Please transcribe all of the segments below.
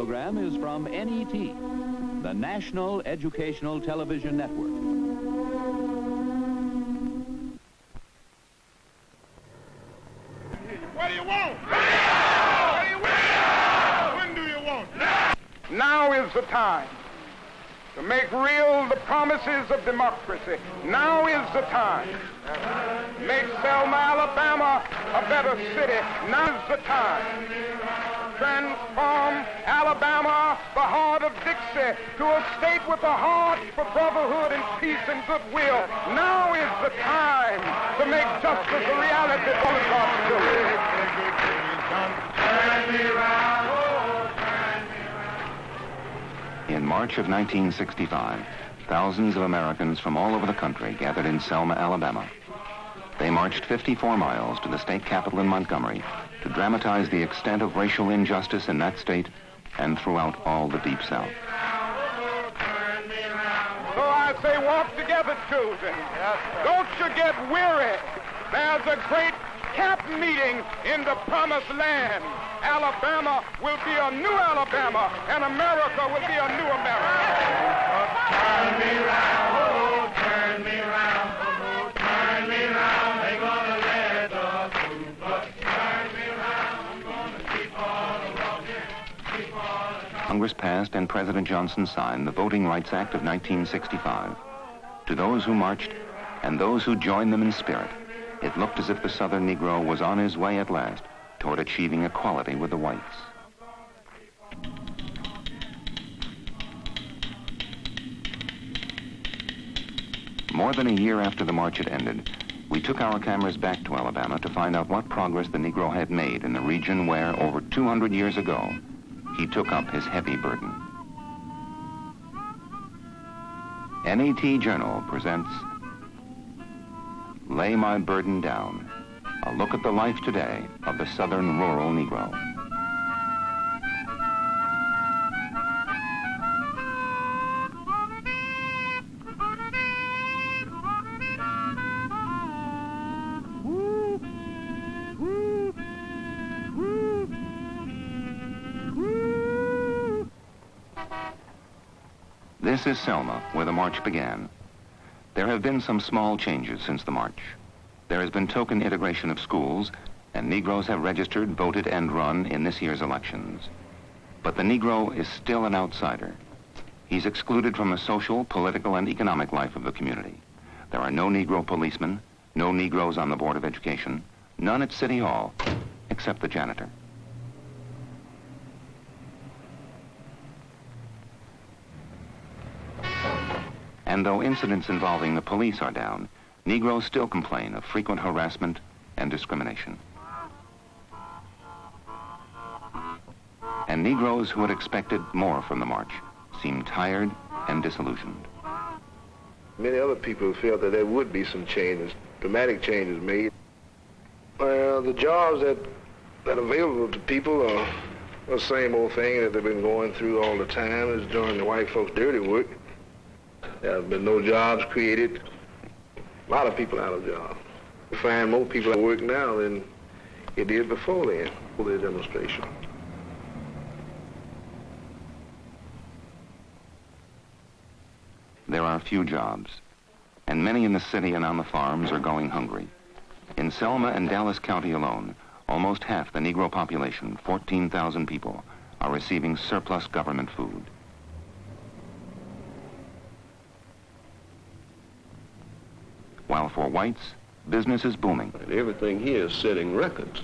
program is from NET, the National Educational Television Network. What do you want? What do you want? When do you want? Now is the time to make real the promises of democracy. Now is the time. Make Selma, Alabama a better city. Now is the time. Transform Alabama, the heart of Dixie, to a state with a heart for brotherhood and peace and goodwill. Now is the time to make justice a reality for the children. In March of 1965, thousands of Americans from all over the country gathered in Selma, Alabama. They marched 54 miles to the state capitol in Montgomery to dramatize the extent of racial injustice in that state and throughout all the Deep South. So I say, walk together, children. Don't you get weary. There's a great camp meeting in the promised land. Alabama will be a new Alabama, and America will be a new America. Turn me round, oh, turn me round, oh, turn me round. They're gonna let us move, but turn me round. I'm gonna keep on walking, keep on. Congress passed and President Johnson signed the Voting Rights Act of 1965. To those who marched and those who joined them in spirit, it looked as if the Southern Negro was on his way at last toward achieving equality with the whites. More than a year after the march had ended, we took our cameras back to Alabama to find out what progress the Negro had made in the region where, over 200 years ago, he took up his heavy burden. NET Journal presents Lay My Burden Down, a look at the life today of the Southern rural Negro. This is Selma, where the march began. There have been some small changes since the march. There has been token integration of schools, and Negroes have registered, voted, and run in this year's elections. But the Negro is still an outsider. He's excluded from the social, political, and economic life of the community. There are no Negro policemen, no Negroes on the Board of Education, none at City Hall, except the janitor. And though incidents involving the police are down, Negroes still complain of frequent harassment and discrimination. And Negroes who had expected more from the march seem tired and disillusioned. Many other people felt that there would be some changes, dramatic changes made. Well, the jobs that are available to people are the same old thing that they've been going through all the time, is doing the white folks' dirty work. There have been no jobs created. A lot of people out of jobs. We find more people at work now than it did before then, for the demonstration. There are few jobs, and many in the city and on the farms are going hungry. In Selma and Dallas County alone, almost half the Negro population, 14,000 people, are receiving surplus government food. While for whites, business is booming. Everything here is setting records.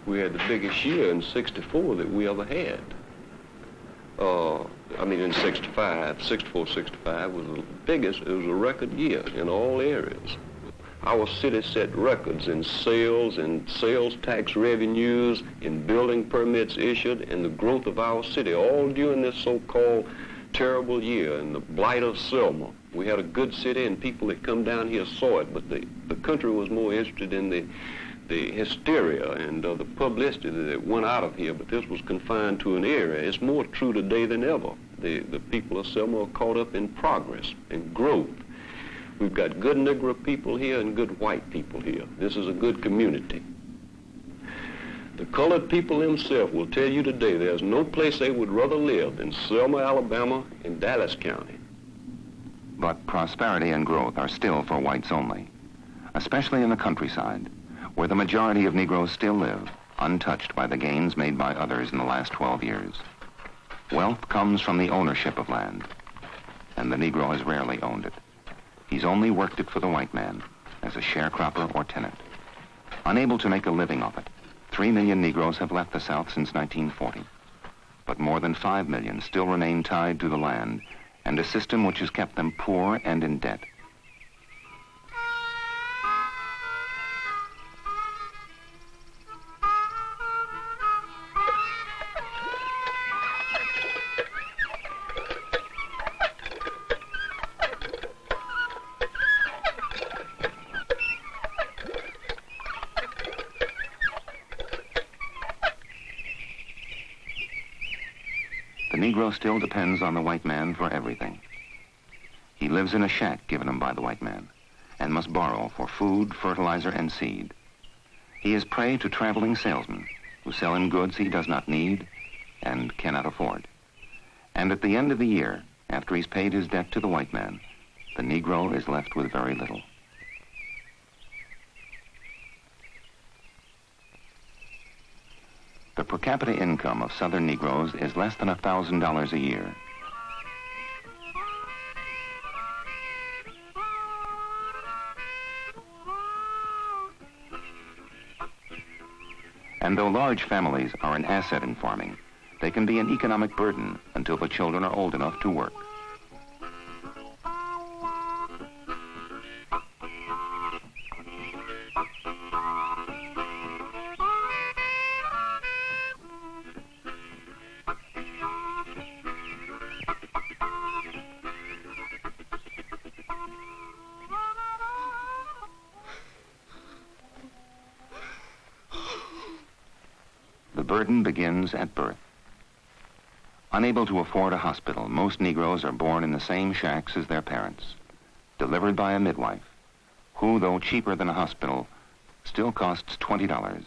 We had the biggest year in '64 that we ever had. In 65, 64, 65 was the biggest. It was a record year in all areas. Our city set records in sales and sales tax revenues, in building permits issued, and the growth of our city, all during this so-called terrible year and the blight of Selma. We had a good city, and people that come down here saw it, but the country was more interested in the hysteria and the publicity that went out of here, but this was confined to an area. It's more true today than ever. The people of Selma are caught up in progress and growth. We've got good Negro people here and good white people here. This is a good community. The colored people themselves will tell you today there's no place they would rather live than Selma, Alabama, in Dallas County. But prosperity and growth are still for whites only, especially in the countryside, where the majority of Negroes still live, untouched by the gains made by others in the last 12 years. Wealth comes from the ownership of land, and the Negro has rarely owned it. He's only worked it for the white man, as a sharecropper or tenant. Unable to make a living off it, 3 million Negroes have left the South since 1940. But more than 5 million still remain tied to the land and a system which has kept them poor and in debt. The Negro still depends on the white man for everything. He lives in a shack given him by the white man and must borrow for food, fertilizer, and seed. He is prey to traveling salesmen who sell him goods he does not need and cannot afford. And at the end of the year, after he's paid his debt to the white man, the Negro is left with very little. The per capita income of Southern Negroes is less than $1,000 a year. And though large families are an asset in farming, they can be an economic burden until the children are old enough to work. The burden begins at birth. Unable to afford a hospital, most Negroes are born in the same shacks as their parents, delivered by a midwife, who, though cheaper than a hospital, still costs $20.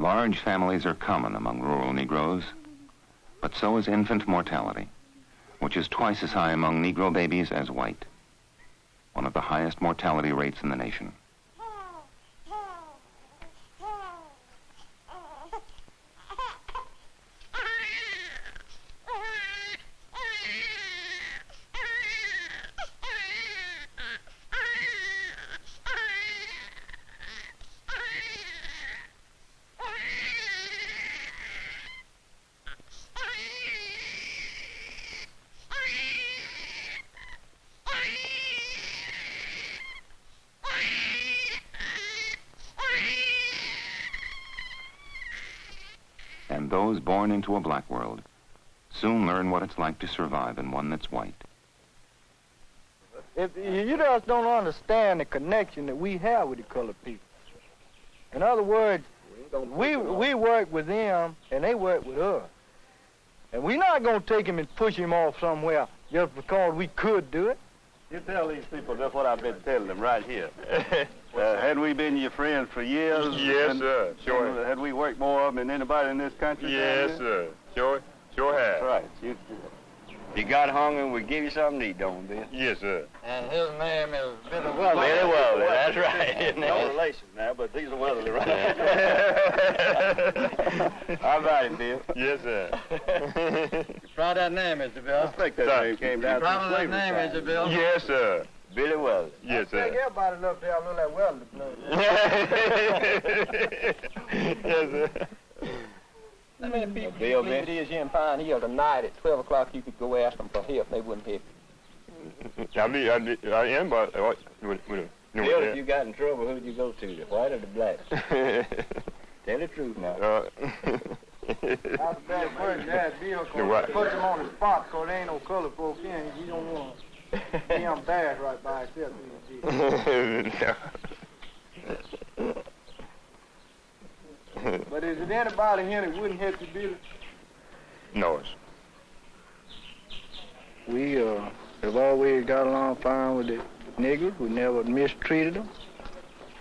Large families are common among rural Negroes, but so is infant mortality, which is twice as high among Negro babies as white, one of the highest mortality rates in the nation. And those born into a black world soon learn what it's like to survive in one that's white. If you just don't understand the connection that we have with the colored people. In other words, we work with them and they work with us. And we're not going to take him and push him off somewhere just because we could do it. You tell these people just what I've been telling them right here. Had we been your friends for years? Yes, sir. Sure. Had we worked more of them than anybody in this country? Yes, sir. Sure have. Right. you got hungry, we give you something to eat, don't we, Bill? Yes, sir. And his name is Billy Weatherly. Billy Weatherly, that's right. No relation now, but these are Weatherly, right? How about it, Bill? Yes, sir. You proud of that name, Mr. Bill? I think that name came down Proud from of that slavery name, time. Mr. Bill? Yes, sir. Billy Weatherly. Yes, I think sir. everybody loves to have a little that Weatherly blood. Yes, sir. How many people Bill, believe it is here in Pine Hill tonight at 12 o'clock you could go ask them for help and they wouldn't help you? I am, but Bill, if you got in trouble, who'd you go to, the white or the black? Tell the truth now. That's a bad word, Dad. Bill, Right. puts him on the spot because there ain't no color folk in. You don't want to be embarrassed right by himself. But is there anybody here that wouldn't help you, Billy? No. We have always got along fine with the niggers. We never mistreated them.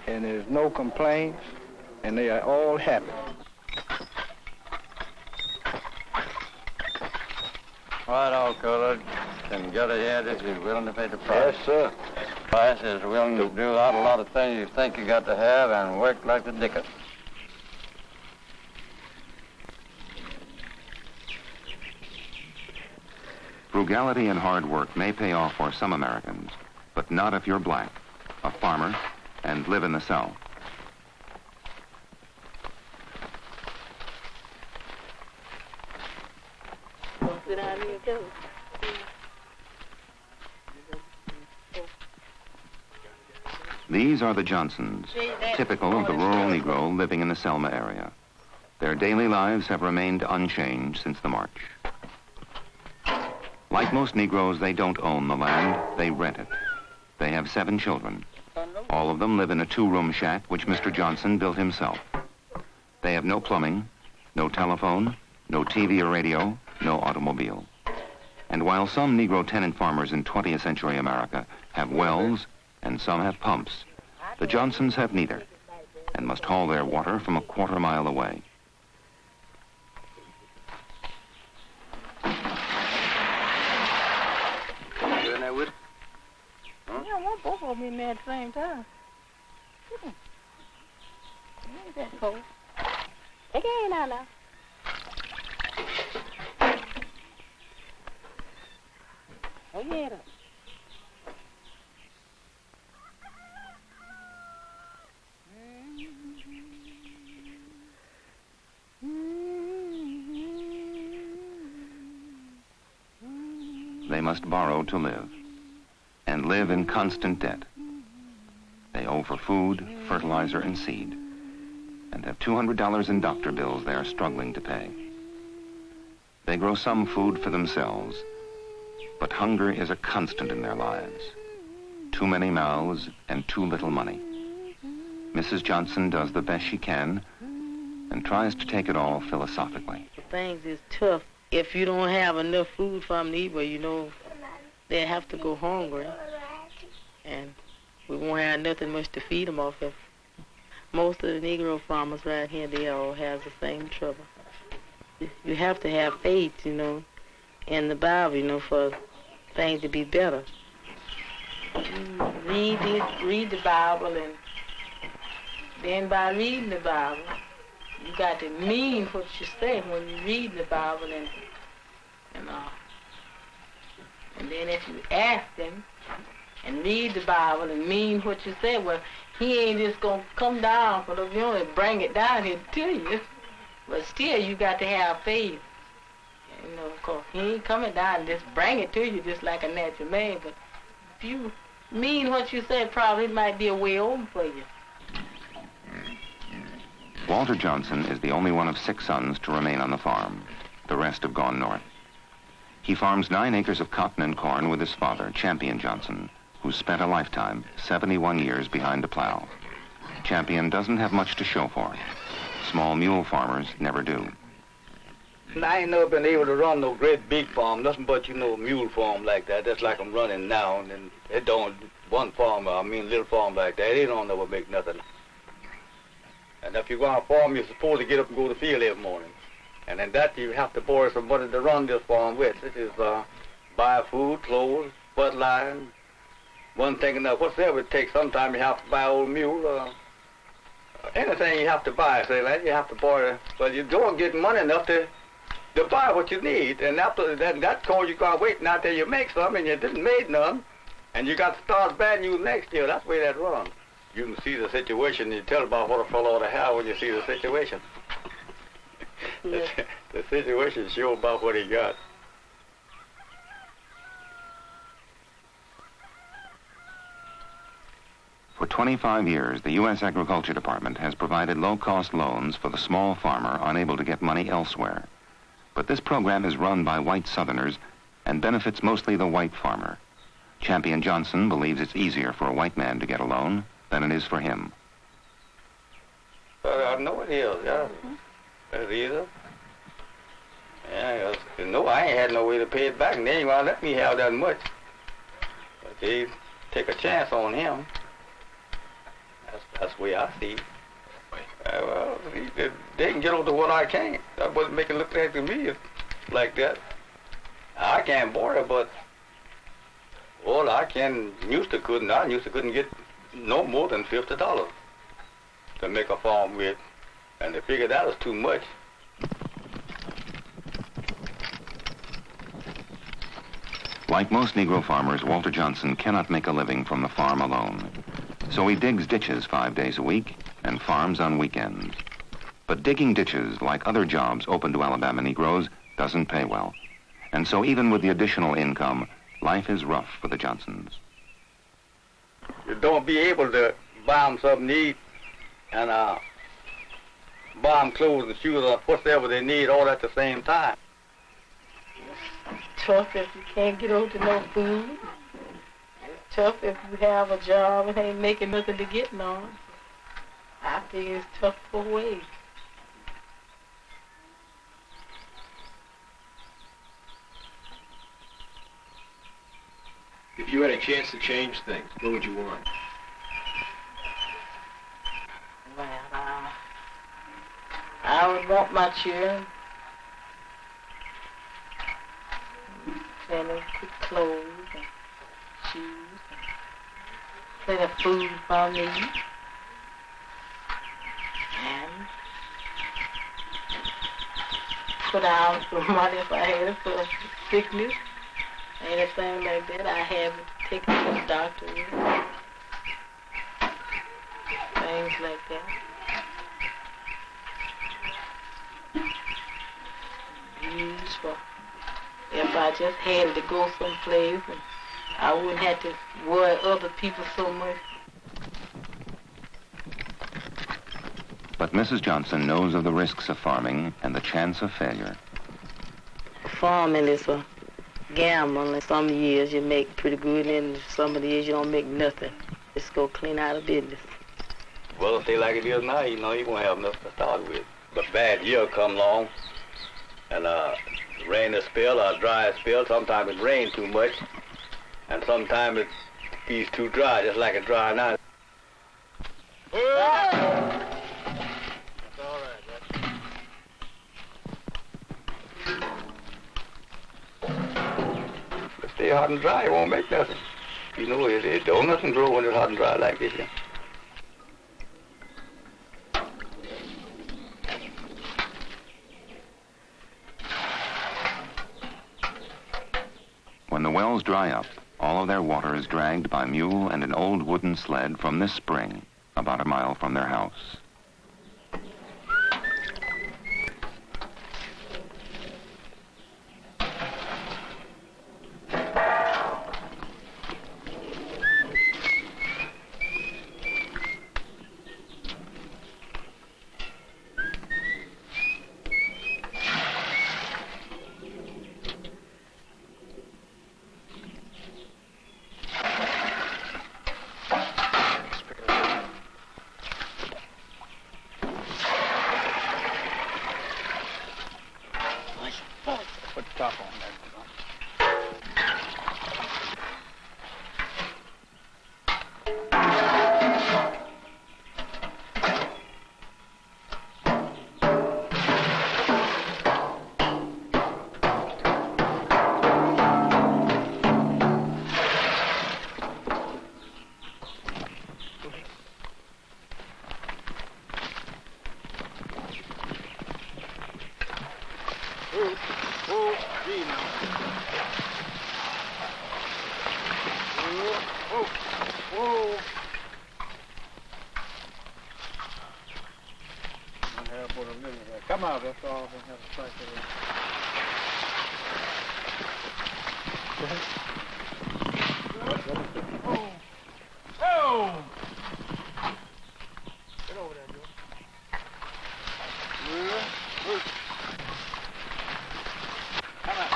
And there's no complaints. And they are all happy. Right on, colored. And get ahead if you're willing to pay the price. Yes, sir. Price is willing to do out a lot of things you think you got to have and work like the dickens. Frugality and hard work may pay off for some Americans, but not if you're black, a farmer, and live in the South. These are the Johnsons, typical of the rural Negro living in the Selma area. Their daily lives have remained unchanged since the march. Like most Negroes, they don't own the land, they rent it. They have 7 children. All of them live in a 2-room shack which Mr. Johnson built himself. They have no plumbing, no telephone, no TV or radio, no automobile. And while some Negro tenant farmers in 20th century America have wells and some have pumps, the Johnsons have neither and must haul their water from a quarter mile away. Yeah, I want both of them in there at the same time. Ain't that cold? Take it in now. Oh, yeah. They must borrow to live, and live in constant debt. They owe for food, fertilizer, and seed, and have $200 in doctor bills they are struggling to pay. They grow some food for themselves, but hunger is a constant in their lives. Too many mouths and too little money. Mrs. Johnson does the best she can and tries to take it all philosophically. Things is tough. If you don't have enough food for them to eat, well, you know, they have to go hungry. And we won't have nothing much to feed them off of. Most of the Negro farmers right here, they all have the same trouble. You have to have faith, you know, in the Bible, you know, for things to be better. Read the Bible, and then by reading the Bible, you got to mean what you say when you read the Bible, and then if you ask him and read the Bible and mean what you say, well, he ain't just gonna come down from the view and bring it down here to you. But still, you got to have faith. You know, of course, he ain't coming down and just bring it to you just like a natural man. But if you mean what you say, probably it might be a way open for you. Walter Johnson is the only one of 6 sons to remain on the farm. The rest have gone north. He farms 9 acres of cotton and corn with his father, Champion Johnson, who spent a lifetime, 71 years behind the plow. Champion doesn't have much to show for it. Small mule farmers never do. I ain't never been able to run no great big farm, nothing but, you know, a mule farm like that. That's like I'm running now, and it don't, one farm, I mean, little farm like that, it don't never make nothing. And if you go on a farm, you're supposed to get up and go to the field every morning. And then that you have to borrow some money to run this farm with. This is buy food, clothes, fertilizer, one thing enough. Whatever it takes, sometimes you have to buy old mule, anything you have to buy, say like you have to borrow, but you don't get money enough to buy what you need. And after that cause you got waiting out there, you make some and you didn't make none, and you got to start bad news next year. That's the way that runs. You can see the situation, you tell about what a fellow ought to have when you see the situation. Yeah. The situation show about what he got. For 25 years, the U.S. Agriculture Department has provided low-cost loans for the small farmer unable to get money elsewhere. But this program is run by white Southerners and benefits mostly the white farmer. Champion Johnson believes it's easier for a white man to get a loan than it is for him. I know it is, yeah. It's easier. Yeah, I ain't had no way to pay it back, and they ain't gonna let me have that much. But they take a chance on him. That's the way I see it. Well, they can get over to what I can't. That wasn't making it look like to me like that. I can't borrow, but well, I used to couldn't get no more than $50 to make a farm with, and they figured that was too much. Like most Negro farmers, Walter Johnson cannot make a living from the farm alone. So he digs ditches 5 days a week and farms on weekends. But digging ditches, like other jobs open to Alabama Negroes, doesn't pay well. And so even with the additional income, life is rough for the Johnsons. You don't be able to buy them something to eat and buy them clothes and shoes or whatever they need all at the same time. It's tough if you can't get over to no food. It's tough if you have a job and ain't making nothing to get on. I think it's tough for ways. If you had a chance to change things, what would you want? Well, I would want my children plenty of good clothes and shoes, and plenty of food for me, and put out some money if I had it for sickness, anything like that. I have it to take it to the doctor with. Things like that. Use for if I just had to go someplace and I wouldn't have to worry other people so much. But Mrs. Johnson knows of the risks of farming and the chance of failure. Farming is a gamble, and some years you make pretty good, and some of the years you don't make nothing. Just go clean out of business. Well, stay like it is now, you won't have nothing to start with. But bad year come along, and rain a spell or a dry spell. Sometimes it rains too much, and sometimes it gets too dry, just like it dry now. That's all right. If it stay hot and dry, it won't make nothing. It don't nothing grow when it's hot and dry like this here. When the wells dry up, all of their water is dragged by mule and an old wooden sled from this spring, about a mile from their house. Put the top on that. Whoa. Come out, that's all. We'll have to strike it. Oh! Get over there, Joe. Come out.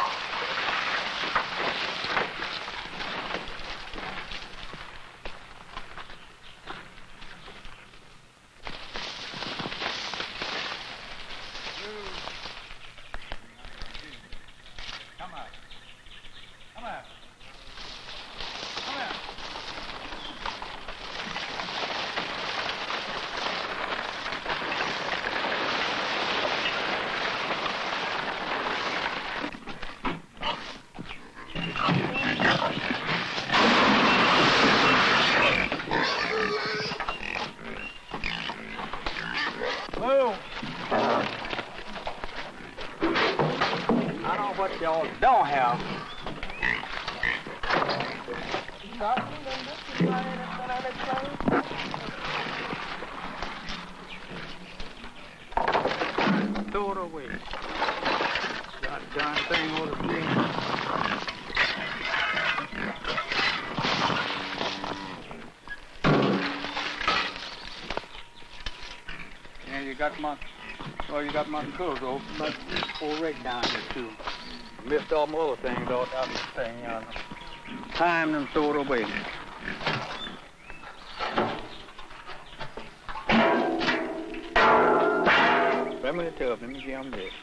I don't know what y'all don't have. Throw it away. That darn thing ought to be. Yeah, you got my clothes open, but old rig down here too. Missed all my other things all down this thing, you know. Timed and throw it away. Let me tell them, let me give them this.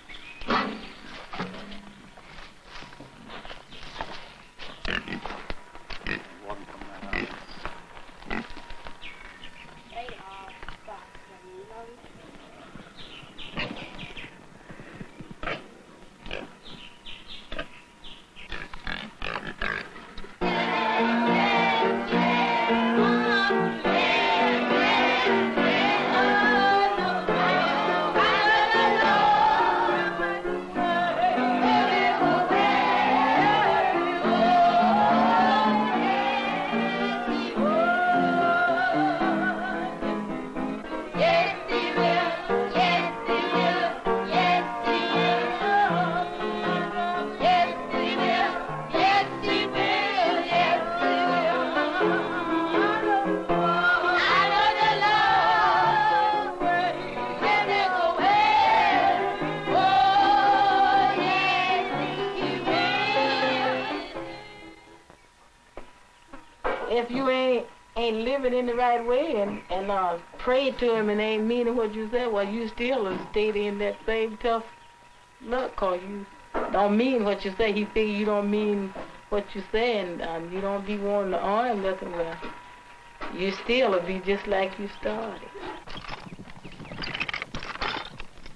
If you ain't living in the right way and pray to him and ain't meaning what you said, well, you still will stay in that same tough luck, cause you don't mean what you say. He figure you don't mean what you say, and you don't be wanting to arm nothing. Well, you still will be just like you started.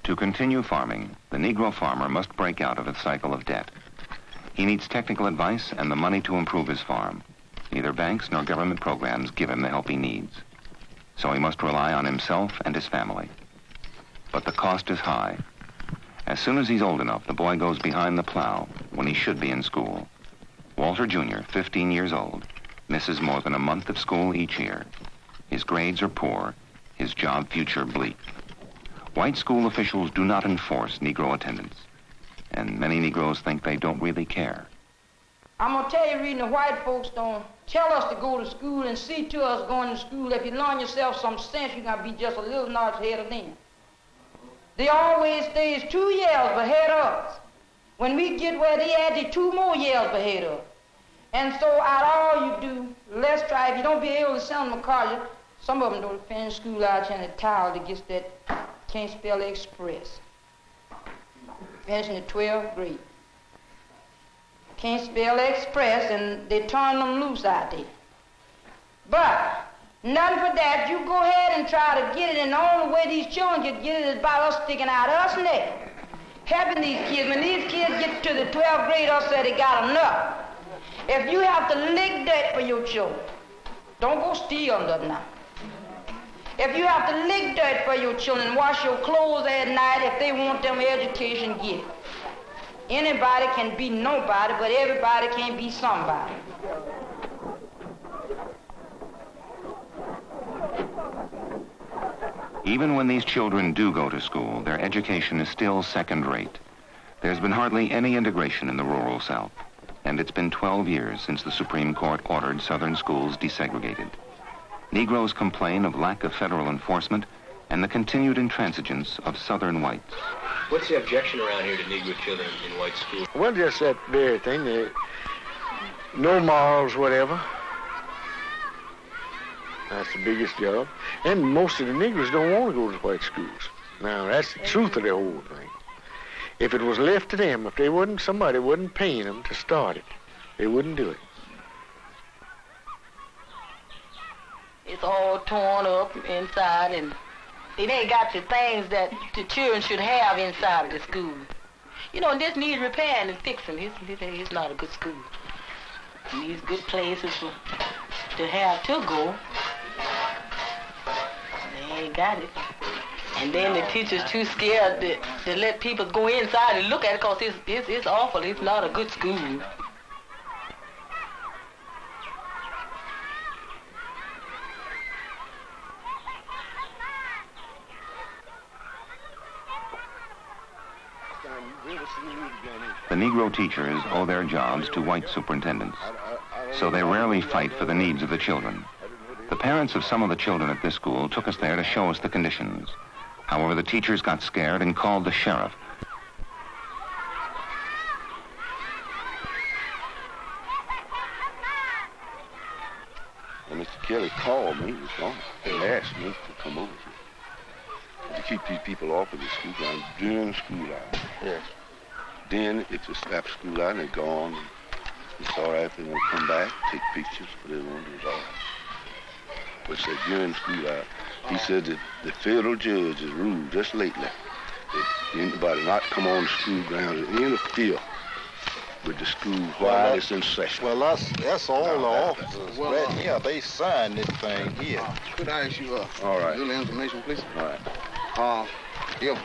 To continue farming, the Negro farmer must break out of a cycle of debt. He needs technical advice and the money to improve his farm. Neither banks nor government programs give him the help he needs. So he must rely on himself and his family. But the cost is high. As soon as he's old enough, the boy goes behind the plow when he should be in school. Walter Jr., 15 years old, misses more than a month of school each year. His grades are poor, his job future bleak. White school officials do not enforce Negro attendance, and many Negroes think they don't really care. I'm going to tell you, reading the white folks don't tell us to go to school and see to us going to school. If you learn yourself some sense, you're going to be just a little notch ahead of them. They always stays 2 years ahead of us. When we get where they at, they 2 more years ahead of us. And so out all you do, let's try. If you don't be able to send them to college, some of them don't finish school out here in the towel to get that can't spell express. Finishing the 12th grade. Can't spell express, and they turn them loose out there. But nothing for that. You go ahead and try to get it, and the only way these children can get it is by us sticking out us neck, helping these kids. When these kids get to the 12th grade, us say they got enough. If you have to lick dirt for your children, don't go steal nothing now. If you have to lick dirt for your children, wash your clothes at night, if they want them education, get it. Anybody can be nobody, but everybody can be somebody. Even when these children do go to school, their education is still second-rate. There's been hardly any integration in the rural South, and it's been 12 years since the Supreme Court ordered Southern schools desegregated. Negroes complain of lack of federal enforcement and the continued intransigence of Southern whites. What's the objection around here to Negro children in white schools? Well, just that very thing, no morals, whatever. That's the biggest job. And most of the Negroes don't want to go to white schools. Now, that's the truth of the whole thing. If it was left to them, if somebody wasn't paying them to start it, they wouldn't do it. It's all torn up inside, and it ain't got the things that the children should have inside of the school. You know, this needs repairing and fixing. It's not a good school. It needs good places to have to go. They ain't got it. And then the teacher's too scared to let people go inside and look at it because it's awful. It's not a good school. The Negro teachers owe their jobs to white superintendents, so they rarely fight for the needs of the children. The parents of some of the children at this school took us there to show us the conditions. However, the teachers got scared and called the sheriff. And Mr. Kelly called me and asked me to come over here to keep these people off of the school ground during school hours. Yes. Then, if it's after school hours and they're gone, it's all right if they want to come back, take pictures, whatever they want to do, it's all right. But said during school hours, he said that the federal judge has ruled just lately that anybody not come on the school grounds and interfere with the school while it's in session. Well, that's all the officers right here. They signed this thing here. Could I ask you all right. a little information, please? All right. If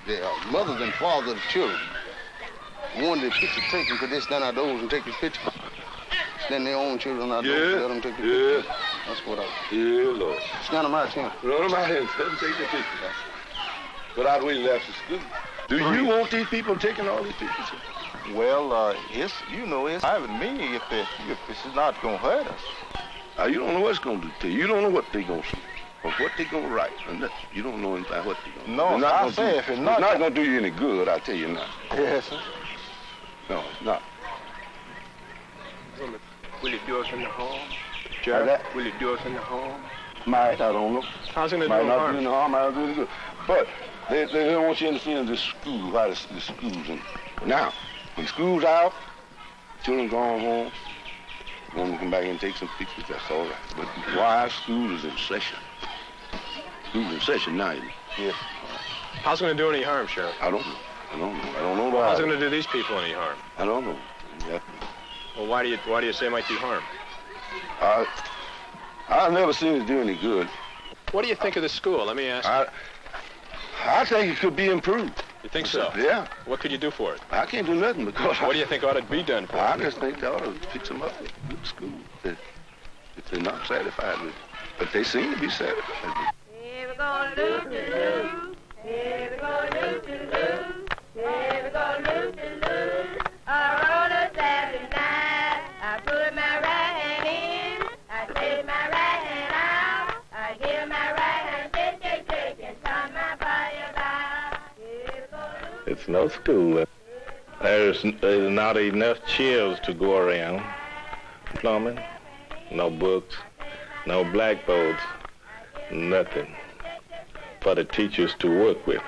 the mothers and fathers of the children wanted the picture taken, could they stand outdoors and take the picture? Then their own children outdoors, let them take the picture. That's what Yeah, Lord. Stand them out here. Run them out here and let them take the picture. But I'd wait after school. Do you want these people taking all these pictures? Well, it's fine with me if it's not going to hurt us. You don't know what's going to do to you. You don't know what they're going to see or what they're going to write. You don't know anything what they're going to do. No, I say if it's not going to do you any good, I tell you now. Yes, sir. No, it's not. Will it do us in the home? Sheriff? Will it do us in the home? Might, I don't know. How's it going to might do not harm? do any harm, might not do any good. But they don't want you interfering in the school, why the school's in. Now, when school's out, children gone home, then we come back and take some pictures, that's all right. But why school is in session? School's in session now, isn't it? Yes. How's it going to do any harm, Sheriff? I don't know. I don't know why. How's it going to do these people any harm? I don't know. Yeah. Well, why do you say it might do harm? I've never seen it do any good. What do you think of the school? Let me ask you. I think it could be improved. You think so? Yeah. What could you do for it? I can't do nothing because... What do you think ought to be done for it? I just think they ought to fix them up with good school if they're not satisfied with it. But they seem to be satisfied with it. Here we go, loo-doo-loo. Here we go, loo-doo-loo. Here we go, loo-doo-loo. On a Saturday night, I put my right hand in, I take my right hand out, I give my right hand shake, and turn my body about. Here we go, loo-doo-loo. It's no school. There's not enough chairs to go around. Plumbing, no books, no blackboards, nothing for the teachers to work with.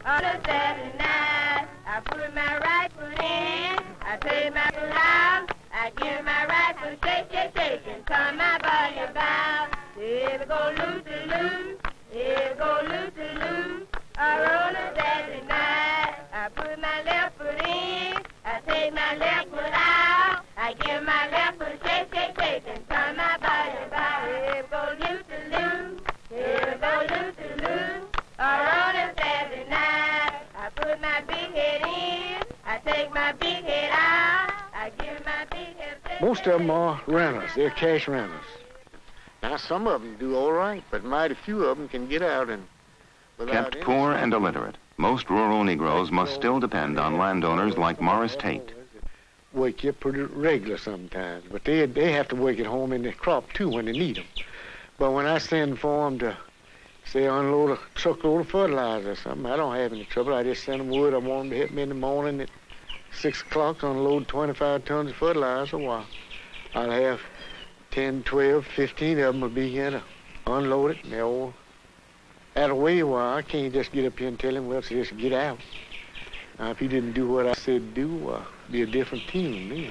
On a Saturday night, I put my right foot in, I take my foot out, I give my right foot shake, and turn my body about. Here we go, loo-doo-loo, here we go, loo-doo-loo. On a Saturday night, I put my left foot in, I take my left foot out, I give my left foot shake, and turn my body about. Here we go, loo-doo-loo, here we go, loo-doo-loo. my big head out. I give my big head. Most of them are renters. They're cash renters. Now, some of them do all right, but mighty few of them can get out and Kept poor and illiterate, most rural Negroes must still depend on landowners like Morris Tate. Work you pretty regular sometimes, but they have to work at home in the crop too when they need them. But when I send for them to, say, unload a truckload of fertilizer or something, I don't have any trouble. I just send them word I want them to hit me in the morning at 6 o'clock to unload 25 tons of fertilizer. Well, I'll have 10, 12, 15 of them will be here to unload it, and they're all out of the way. Well, I can't just get up here and tell him, well, so just get out. Now, if he didn't do what I said do, be a different team then.